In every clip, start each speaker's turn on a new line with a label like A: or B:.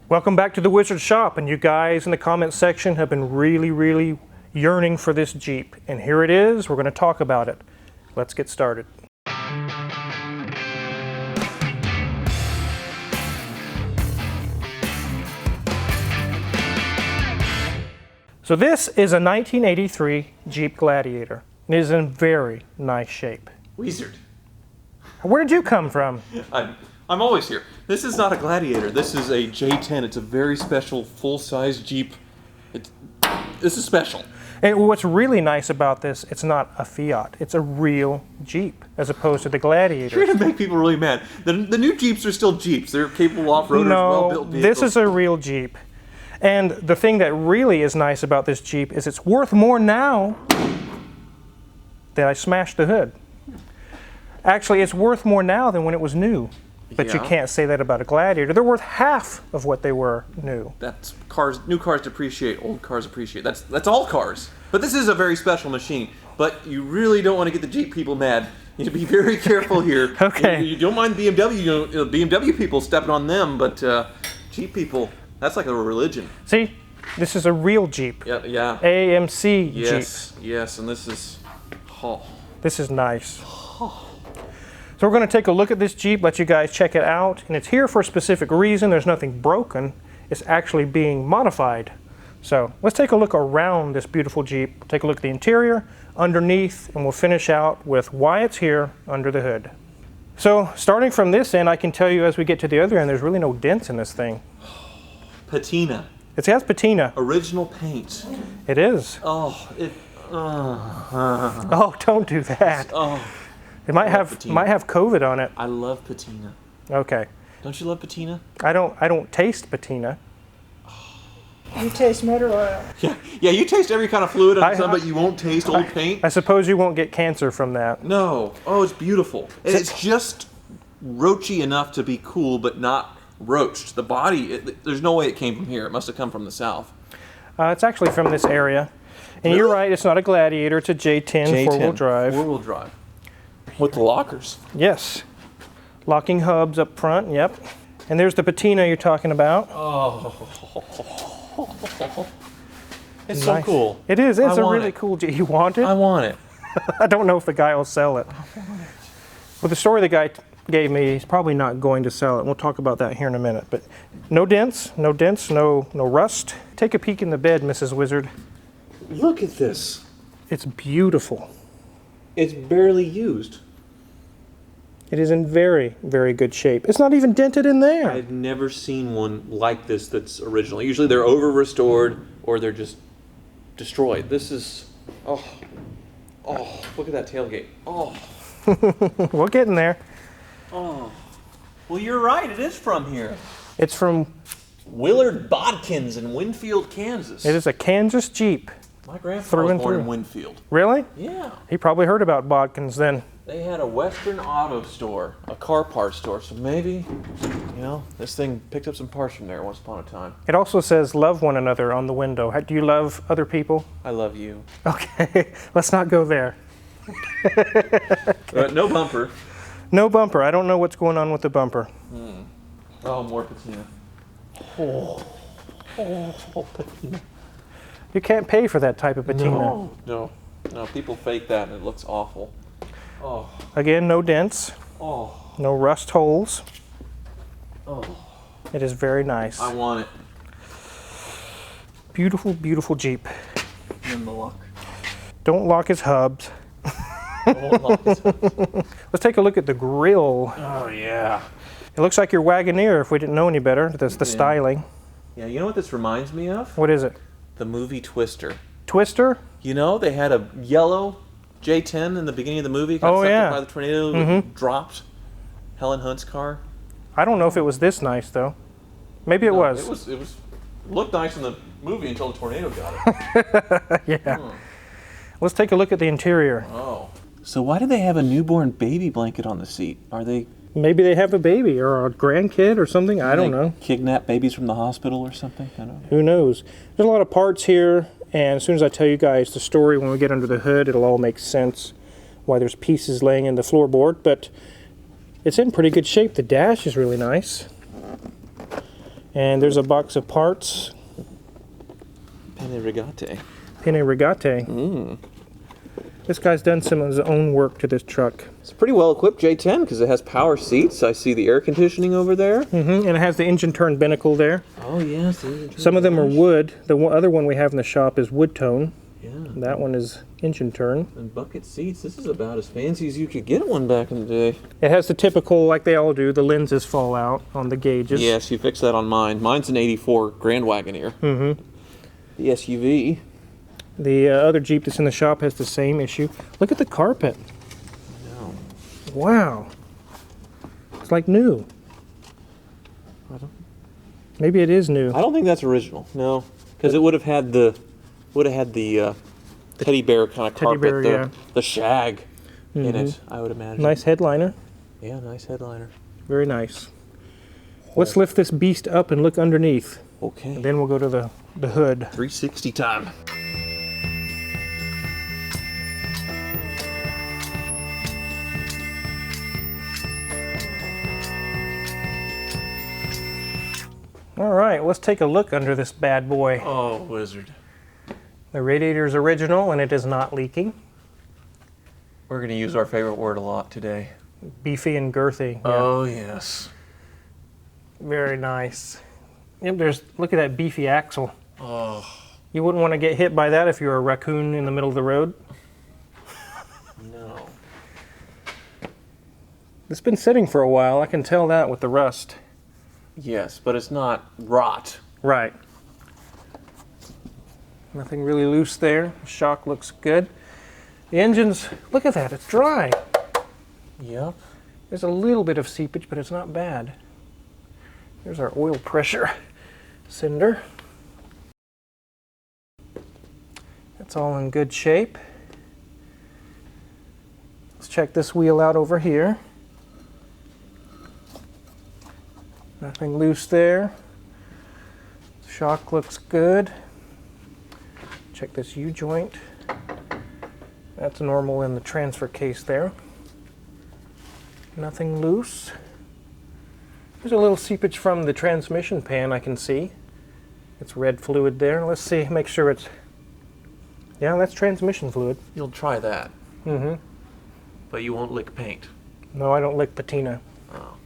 A: Welcome back to the Wizard Shop, and you guys in the comment section have been really yearning for this Jeep, and here it is. We're going to talk about it. Let's get started. So this is a 1983 Jeep Gladiator. It is in very nice shape.
B: Wizard.
A: Where did you come from?
B: I'm always here. This is not a Gladiator. This is a J10. It's a very special full-size Jeep. This is special.
A: And what's really nice about this, it's not a Fiat. It's a real Jeep, as opposed to the Gladiator.
B: You're going to make people really mad. The new Jeeps are still Jeeps. They're capable off-roaders, well-built vehicles.
A: This is a real Jeep. And the thing that really is nice about this Jeep is it's worth more now that I smashed the hood. Actually, it's worth more now than when it was new. But you can't say that about a Gladiator. They're worth half of what they were new.
B: That's cars. New cars depreciate. Old cars appreciate. That's all cars. But this is a very special machine. But you really don't want to get the Jeep people mad. You need to be very careful here.
A: Okay.
B: You don't mind BMW. BMW people stepping on them, but Jeep people, that's like a religion.
A: See, this is a real Jeep.
B: Yeah.
A: AMC
B: Yes.
A: Jeep.
B: Yes, and this is. Oh.
A: This is nice. So we're going to take a look at this Jeep, let you guys check it out, and it's here for a specific reason. There's nothing broken. It's actually being modified. So let's take a look around this beautiful Jeep, take a look at the interior, underneath, and we'll finish out with why it's here under the hood. So starting from this end, I can tell you as we get to the other end, there's really no dents in this thing.
B: Patina.
A: It has patina.
B: Original paint.
A: It is.
B: Oh,
A: Oh, don't do that.
B: Oh.
A: It might have COVID on it.
B: I love patina.
A: Okay.
B: Don't you love patina?
A: I don't taste patina.
C: You taste motor oil.
B: Yeah. You taste every kind of fluid on some, but you won't taste old paint.
A: I suppose you won't get cancer from that.
B: No. Oh, it's beautiful. It's just roachy enough to be cool, but not roached. The body, there's no way it came from here. It must have come from the south.
A: It's actually from this area. And really? You're right, it's not a Gladiator, it's a J10 four-wheel drive.
B: Four-wheel drive. With the lockers.
A: Yes. Locking hubs up front, yep. And there's the patina you're talking about.
B: Oh. It's
A: nice.
B: So cool.
A: It is. It's a really cool Jeep. You want it?
B: I want it.
A: I don't know if the guy will sell it.
B: I want it.
A: Well, the story the guy gave me, he's probably not going to sell it. We'll talk about that here in a minute. But no dents, no rust. Take a peek in the bed, Mrs. Wizard.
B: Look at this.
A: It's beautiful.
B: It's barely used.
A: It is in very good shape. It's not even dented in there.
B: I've never seen one like this that's original. Usually they're over-restored or they're just destroyed. This is, oh, look at that tailgate. Oh.
A: We'll get in there.
B: Oh. Well, you're right. It is from here.
A: It's from
B: Willard Bodkins in Winfield, Kansas.
A: It is a Kansas Jeep.
B: My grandfather was born in Winfield.
A: Really?
B: Yeah.
A: He probably heard about Bodkins then.
B: They had a Western auto store, a car parts store, so maybe, this thing picked up some parts from there once upon a time.
A: It also says love one another on the window. Do you love other people?
B: I love you.
A: Okay, let's not go there.
B: No bumper.
A: No bumper. I don't know what's going on with the bumper.
B: Oh, more patina. Oh, patina.
A: You can't pay for that type of patina.
B: No, people fake that and it looks awful. Oh.
A: Again, no dents.
B: Oh.
A: No rust holes.
B: Oh.
A: It is very nice.
B: I want it.
A: Beautiful Jeep.
B: And the lock.
A: Don't lock his hubs. Let's take a look at the grille.
B: Oh, yeah.
A: It looks like your Wagoneer if we didn't know any better. That's the styling.
B: Yeah, you know what this reminds me of?
A: What is it?
B: The movie Twister.
A: Twister?
B: They had a yellow J10 in the beginning of the movie. Got sucked up by the tornado, dropped Helen Hunt's car.
A: I don't know if it was this nice, though. Maybe it was.
B: It looked nice in the movie until the tornado got it.
A: Yeah. Let's take a look at the interior.
B: Oh. So why do they have a newborn baby blanket on the seat? Are they...
A: Maybe they have a baby or a grandkid or something. I don't know.
B: Kidnap babies from the hospital or something? I don't know.
A: Who knows? There's a lot of parts here, and as soon as I tell you guys the story when we get under the hood, it'll all make sense why there's pieces laying in the floorboard, but it's in pretty good shape. The dash is really nice. And there's a box of parts.
B: Penne Rigate.
A: Penne Rigate. This guy's done some of his own work to this truck.
B: It's a pretty well equipped J10 because it has power seats. I see the air conditioning over there.
A: And it has the engine turn binnacle there.
B: Oh yes.
A: Some of them are wood. The other one we have in the shop is wood tone.
B: Yeah.
A: That one is engine turn.
B: And bucket seats. This is about as fancy as you could get one back in the day.
A: It has the typical, like they all do, the lenses fall out on the gauges.
B: Yes, you fixed that on mine. Mine's an '84 Grand Wagoneer. The SUV.
A: The other Jeep that's in the shop has the same issue. Look at the carpet.
B: I know.
A: Wow. It's like new. Maybe it is new.
B: I don't think that's original. No, because it would have had the teddy bear kind of carpet,
A: bear,
B: the shag in it. I would imagine.
A: Nice headliner.
B: Yeah, nice headliner.
A: Very nice. Let's lift this beast up and look underneath.
B: Okay.
A: And then we'll go to the hood.
B: 360 time.
A: All right, let's take a look under this bad boy.
B: Oh, wizard.
A: The radiator's original and it is not leaking.
B: We're going to use our favorite word a lot today.
A: Beefy and girthy. Yeah.
B: Oh, yes.
A: Very nice. Yep, look at that beefy axle.
B: Oh.
A: You wouldn't want to get hit by that if you were a raccoon in the middle of the road.
B: No.
A: It's been sitting for a while, I can tell that with the rust.
B: Yes, but it's not rot.
A: Right. Nothing really loose there. The shock looks good. The engine's, look at that, it's dry.
B: Yep.
A: There's a little bit of seepage, but it's not bad. There's our oil pressure cylinder. That's all in good shape. Let's check this wheel out over here. Nothing loose there. Shock looks good. Check this U-joint. That's normal in the transfer case there. Nothing loose. There's a little seepage from the transmission pan I can see. It's red fluid there. Let's see, make sure it's... Yeah, that's transmission fluid.
B: You'll try that.
A: Mm-hmm.
B: But you won't lick paint.
A: No, I don't lick patina.
B: Oh.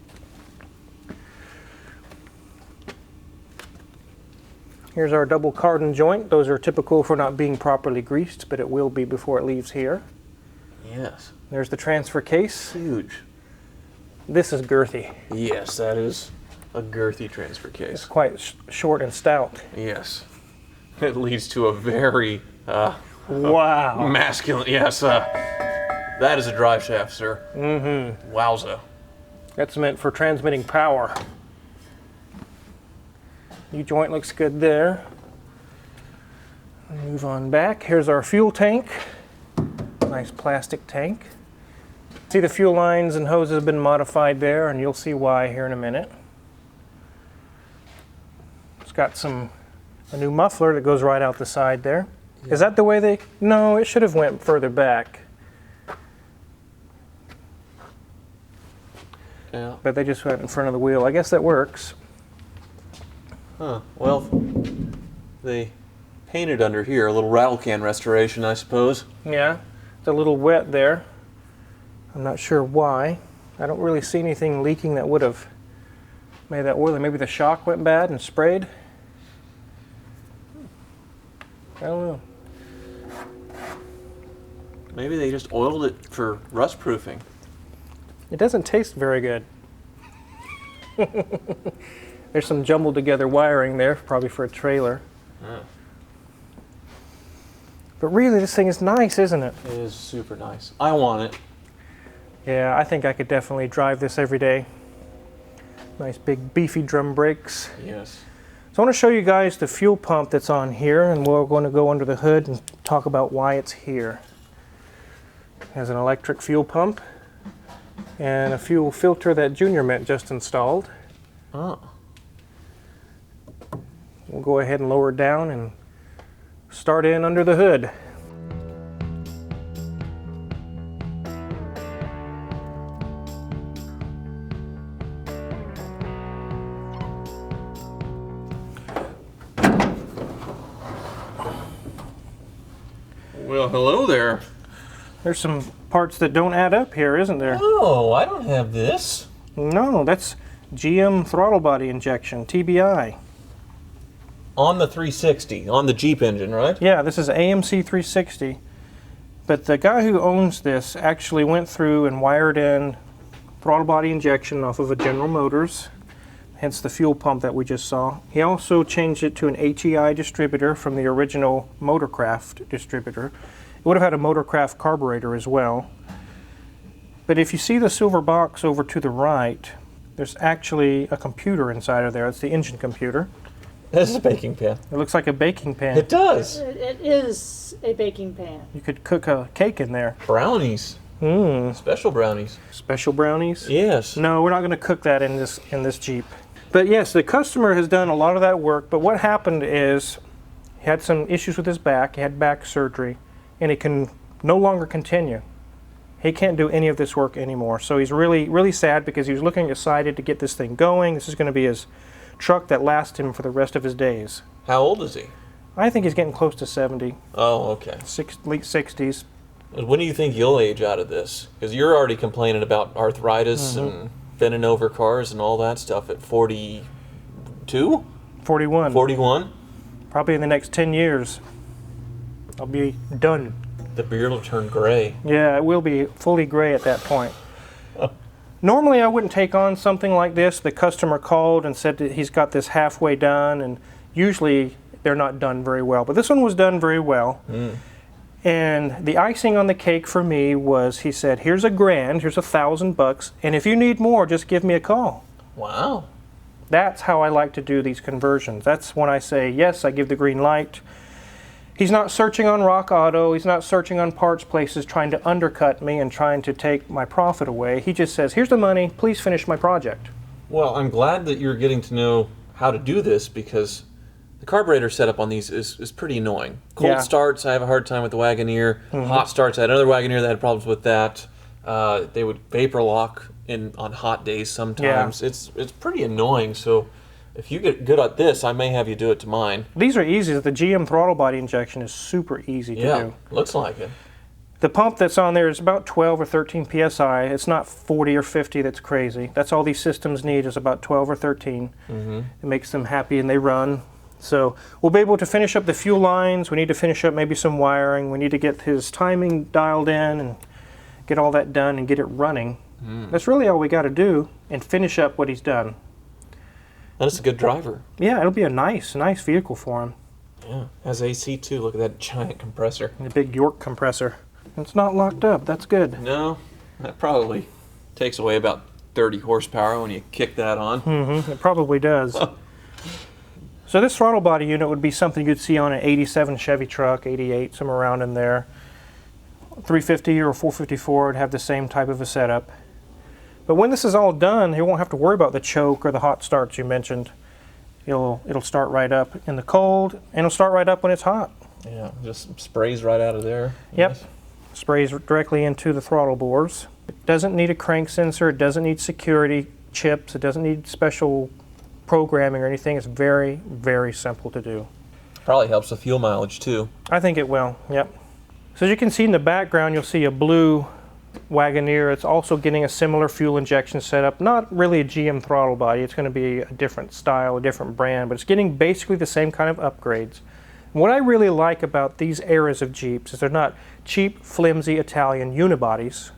A: Here's our double cardan joint. Those are typical for not being properly greased, but it will be before it leaves here.
B: Yes.
A: There's the transfer case.
B: Huge.
A: This is girthy.
B: Yes, that is a girthy transfer
A: It's
B: case.
A: quite short and stout.
B: Yes. It leads to a very
A: Wow.
B: masculine. Yes, that is a drive shaft, sir. Mm-hmm. Wowza.
A: That's meant for transmitting power. U-joint looks good there. Move on back. Here's our fuel tank. Nice plastic tank. See, the fuel lines and hoses have been modified there, and you'll see why here in a minute. It's got a new muffler that goes right out the side there. Yeah. Is that the way they... No, it should have went further back.
B: Yeah.
A: But they just went in front of the wheel. I guess that works.
B: Huh. Well, they painted under here. A little rattle can restoration, I suppose.
A: Yeah, it's a little wet there. I'm not sure why. I don't really see anything leaking that would have made that oily. Maybe the shock went bad and sprayed. I don't know.
B: Maybe they just oiled it for rust proofing.
A: It doesn't taste very good. There's some jumbled together wiring there, probably for a trailer.
B: Yeah.
A: But really, this thing is nice, isn't it?
B: It is super nice. I want it.
A: Yeah, I think I could definitely drive this every day. Nice big beefy drum brakes.
B: Yes.
A: So I want to show you guys the fuel pump that's on here, and we're going to go under the hood and talk about why it's here. It has an electric fuel pump and a fuel filter that Junior Mint just installed.
B: Oh.
A: We'll go ahead and lower it down and start in under the hood.
B: Well, hello there.
A: There's some parts that don't add up here, isn't there?
B: Oh, I don't have this.
A: No, that's GM throttle body injection, TBI.
B: On the 360, on the Jeep engine, right?
A: Yeah, this is AMC 360. But the guy who owns this actually went through and wired in throttle body injection off of a General Motors, hence the fuel pump that we just saw. He also changed it to an HEI distributor from the original Motorcraft distributor. It would have had a Motorcraft carburetor as well. But if you see the silver box over to the right, there's actually a computer inside of there. It's the engine computer.
B: This is a baking pan.
A: It looks like a baking pan.
B: It does.
C: It is a baking pan.
A: You could cook a cake in there.
B: Brownies. Special brownies.
A: Special brownies?
B: Yes.
A: No, we're not going to cook that in this Jeep. But yes, the customer has done a lot of that work, but what happened is he had some issues with his back. He had back surgery, and he can no longer continue. He can't do any of this work anymore. So he's really, really sad because he was looking excited to get this thing going. This is going to be his truck that lasts him for the rest of his days.
B: How old is he?
A: I think he's getting close to 70,
B: Oh, okay.
A: late 60s.
B: When do you think you'll age out of this? Because you're already complaining about arthritis and bending over cars and all that stuff at 42?
A: 41.
B: 41?
A: Probably in the next 10 years, I'll be done.
B: The beard will turn gray.
A: Yeah, it will be fully gray at that point. Normally, I wouldn't take on something like this. The customer called and said that he's got this halfway done, and usually they're not done very well. But this one was done very well. And the icing on the cake for me was, he said, here's $1,000, here's $1,000, and if you need more, just give me a call.
B: Wow.
A: That's how I like to do these conversions. That's when I say, yes, I give the green light. He's not searching on Rock Auto. He's not searching on parts places trying to undercut me and trying to take my profit away. He just says, here's the money. Please finish my project.
B: Well, I'm glad that you're getting to know how to do this because the carburetor setup on these is pretty annoying. Cold starts, I have a hard time with the Wagoneer. Hot starts, I had another Wagoneer that had problems with that. They would vapor lock on hot days sometimes.
A: Yeah.
B: It's pretty annoying. So if you get good at this, I may have you do it to mine.
A: These are easy. The GM throttle body injection is super easy to do.
B: Looks like it.
A: The pump that's on there is about 12 or 13 PSI. It's not 40 or 50 that's crazy. That's all these systems need is about 12 or 13. It makes them happy and they run. So we'll be able to finish up the fuel lines. We need to finish up maybe some wiring. We need to get his timing dialed in and get all that done and get it running. That's really all we got to do and finish up what he's done.
B: And it's a good driver.
A: Yeah, it'll be a nice vehicle for him.
B: Yeah, has AC too. Look at that giant compressor.
A: And a big York compressor. It's not locked up. That's good.
B: No, that probably takes away about 30 horsepower when you kick that on.
A: It probably does. So this throttle body unit would be something you'd see on an 87 Chevy truck, 88, somewhere around in there. 350 or 454 would have the same type of a setup. But when this is all done, you won't have to worry about the choke or the hot starts you mentioned. It'll start right up in the cold, and it'll start right up when it's hot.
B: Yeah, just sprays right out of there.
A: Yep.
B: Yes.
A: Sprays directly into the throttle bores. It doesn't need a crank sensor. It doesn't need security chips. It doesn't need special programming or anything. It's very, very simple to do.
B: Probably helps with fuel mileage too.
A: I think it will, yep. So as you can see in the background, you'll see a blue Wagoneer. It's also getting a similar fuel injection setup. Not really a GM throttle body. It's going to be a different style, a different brand, but it's getting basically the same kind of upgrades. And what I really like about these eras of Jeeps is they're not cheap, flimsy Italian unibodies.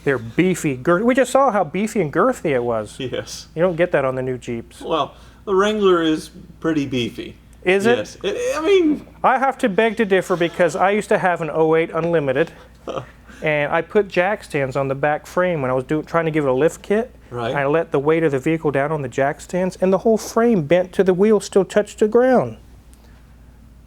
A: They're beefy, girthy. We just saw how beefy and girthy it was.
B: Yes.
A: You don't get that on the new Jeeps.
B: Well, the Wrangler is pretty beefy.
A: Is it?
B: Yes. I mean,
A: I have to beg to differ because I used to have an '08 Unlimited, and I put jack stands on the back frame when I was trying to give it a lift kit.
B: Right.
A: I let the weight of the vehicle down on the jack stands, and the whole frame bent to the wheel, still touched the ground.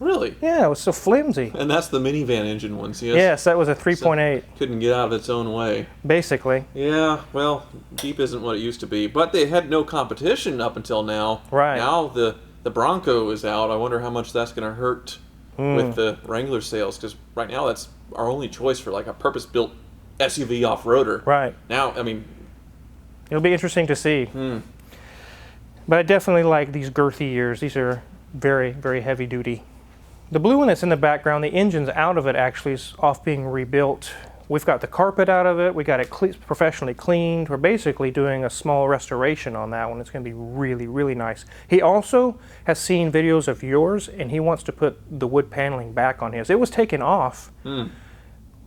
B: really?
A: Yeah, it was so flimsy.
B: And that's the minivan engine ones, yes?
A: Yes, that was a 3.8,
B: Couldn't get out of its own way.
A: basically.
B: Yeah, well, Jeep isn't what it used to be. But they had no competition up until now.
A: Right.
B: Now the Bronco is out. I wonder how much that's going to hurt with the Wrangler sales. Because right now that's our only choice for like a purpose-built SUV off-roader.
A: Right.
B: Now, I mean...
A: It'll be interesting to see. But I definitely like these girthy ears. These are very, very heavy-duty. The blue one that's in the background, the engine's out of it actually, is off being rebuilt. We've got the carpet out of it. We got it professionally cleaned. We're basically doing a small restoration on that one. It's going to be really, really nice. He also has seen videos of yours, and he wants to put the wood paneling back on his. It was taken off.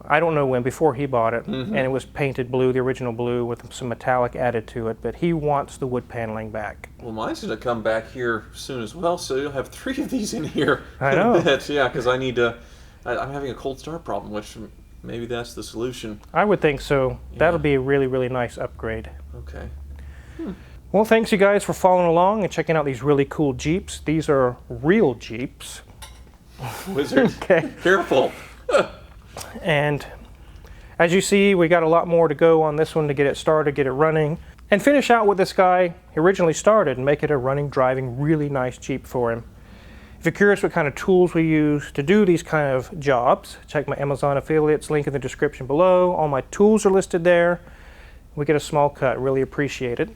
A: I don't know when, before he bought it, and it was painted blue, the original blue, with some metallic added to it, but he wants the wood paneling back.
B: Well, mine's going to come back here soon as well, so you'll have 3 of these in here.
A: I know.
B: Yeah, because I need to, I'm having a cold start problem, which maybe that's the solution.
A: I would think so.
B: Yeah.
A: That'll be a really, really nice upgrade.
B: Okay.
A: Well, thanks you guys for following along and checking out these really cool Jeeps. These are real Jeeps.
B: Wizard.
A: Okay.
B: Careful.
A: And as you see, we got a lot more to go on this one to get it started, get it running, and finish out what this guy originally started and make it a running, driving, really nice Jeep for him. If you're curious what kind of tools we use to do these kind of jobs, check my Amazon affiliates, link in the description below. All my tools are listed there. We get a small cut, really appreciate it.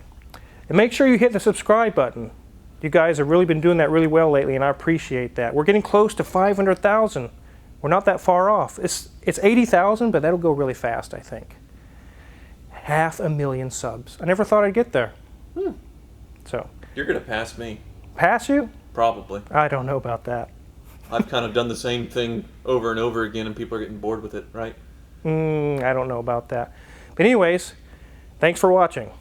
A: And make sure you hit the subscribe button. You guys have really been doing that really well lately, and I appreciate that. We're getting close to 500,000. We're not that far off. It's 80,000, but that'll go really fast, I think. 500,000 subs. I never thought I'd get there. So.
B: You're going to pass me.
A: Pass you?
B: Probably.
A: I don't know about that.
B: I've kind of done the same thing over and over again, and people are getting bored with it, right?
A: I don't know about that. But anyways, thanks for watching.